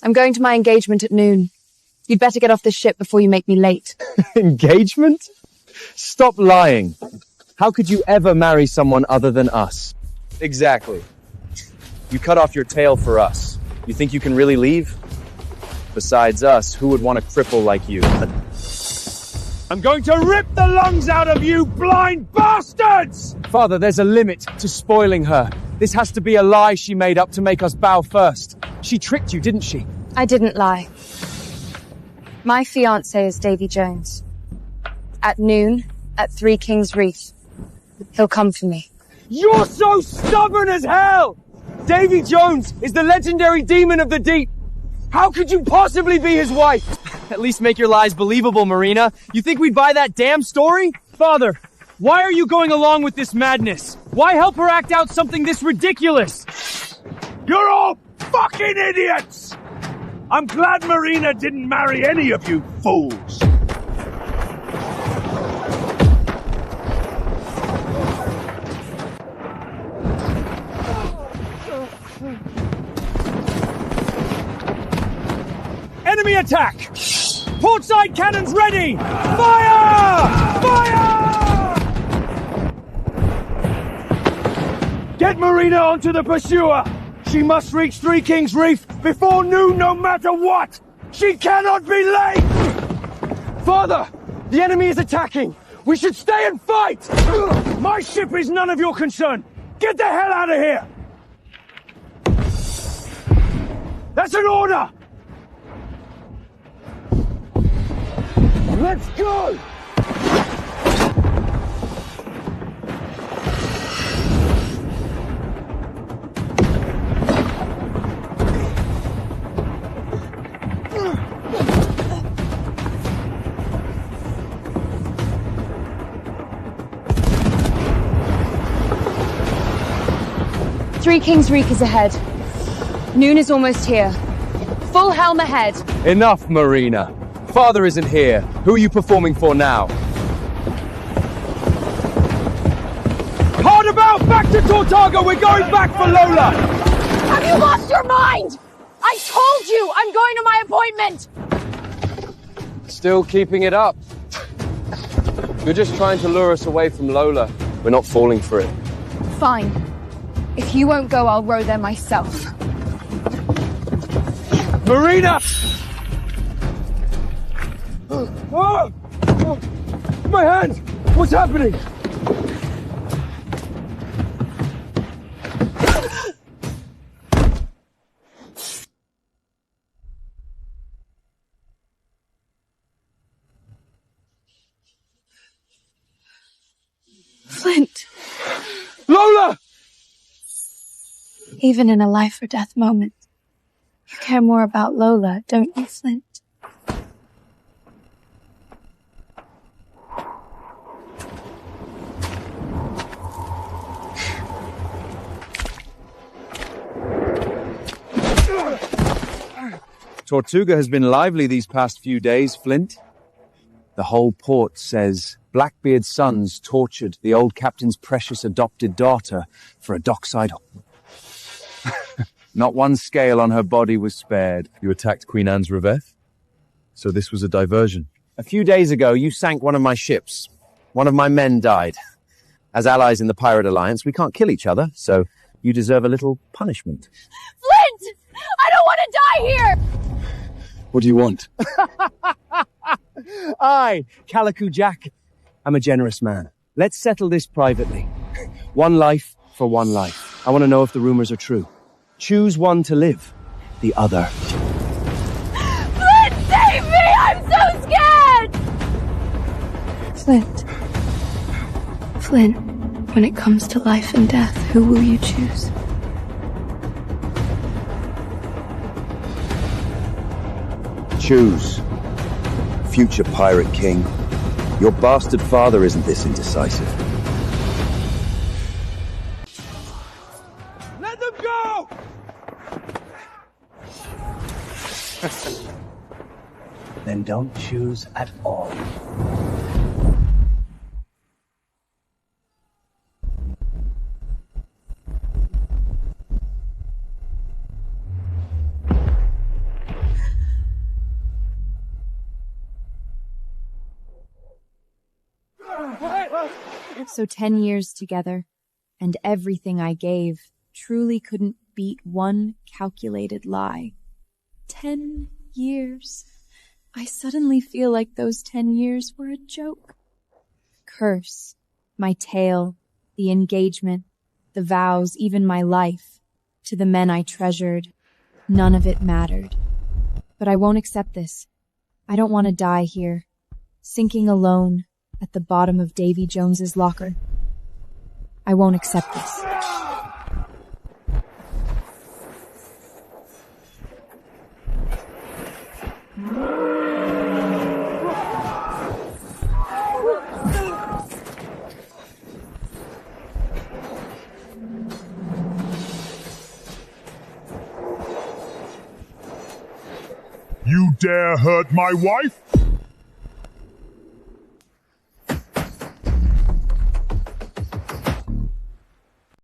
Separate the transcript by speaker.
Speaker 1: I'm going to my engagement at noon. You'd better get off this ship before you make me late.
Speaker 2: Engagement? Stop lying. How could you ever marry someone other than us? Exactly. You cut off your tail for us. You think you can really leave? Besides us, who would want a cripple like you?
Speaker 3: I'm going to rip the lungs out of you, blind bastards!
Speaker 2: Father, there's a limit to spoiling her. This has to be a lie she made up to make us bow first. She tricked you, didn't she?
Speaker 1: I didn't lie. My fiancé is Davy Jones. At noon, at Three Kings Reef. He'll come for me.
Speaker 2: You're so stubborn as hell! Davy Jones is the legendary demon of the deep. How could you possibly be his wife? At least make your lies believable, Marina. You think we'd buy that damn story? Father, why are you going along with this madness? Why help her act out something this ridiculous?
Speaker 3: You're all fucking idiots! I'm glad Marina didn't marry any of you fools. Enemy attack! Portside cannons ready! Fire! Fire! Get Marina onto the pursuer! She must reach Three Kings Reef before noon no matter what! She cannot be late!
Speaker 2: Father, the enemy is attacking. We should stay and fight!
Speaker 3: My ship is none of your concern! Get the hell out of here! That's an order! Let's go!
Speaker 1: Three Kings Reef is ahead. Noon is almost here. Full helm ahead.
Speaker 2: Enough, Marina. Father isn't here. Who are you performing for now?
Speaker 3: Hard about! Back to Tortaga! We're going back for Lola!
Speaker 1: Have you lost your mind? I told you I'm going to my appointment!
Speaker 2: Still keeping it up. You're just trying to lure us away from Lola. We're not falling for it.
Speaker 1: Fine. If you won't go, I'll row there myself.
Speaker 3: Marina! Oh! Oh! My hand! What's happening?
Speaker 1: Flint!
Speaker 3: Lola!
Speaker 1: Even in a life or death moment, you care more about Lola, don't you, Flint?
Speaker 2: Tortuga has been lively these past few days, Flint. The whole port says Blackbeard's sons tortured the old captain's precious adopted daughter for a dockside. Not one scale on her body was spared. You attacked Queen Anne's reveille? So this was a diversion. A few days ago, you sank one of my ships. One of my men died. As allies in the Pirate Alliance, we can't kill each other, so you deserve a little punishment.
Speaker 1: Flint! I don't want to die here!
Speaker 2: What do you want? Aye, Calico Jack. I'm a generous man. Let's settle this privately. One life for one life. I want to know if the rumors are true. Choose one to live, the other.
Speaker 1: Flint, save me! I'm so scared! Flint. Flint, when it comes to life and death, who will you choose?
Speaker 4: Choose. Future Pirate King. Your bastard father isn't this indecisive.
Speaker 3: Let them go!
Speaker 5: Then don't choose at all.
Speaker 1: So 10 years together, and everything I gave truly couldn't beat one calculated lie. 10 years. I suddenly feel like those 10 years were a joke. Curse, my tale, the engagement, the vows, even my life, to the men I treasured, none of it mattered. But I won't accept this. I don't want to die here, sinking alone at the bottom of Davy Jones's locker. I won't accept this.
Speaker 6: You dare hurt my wife?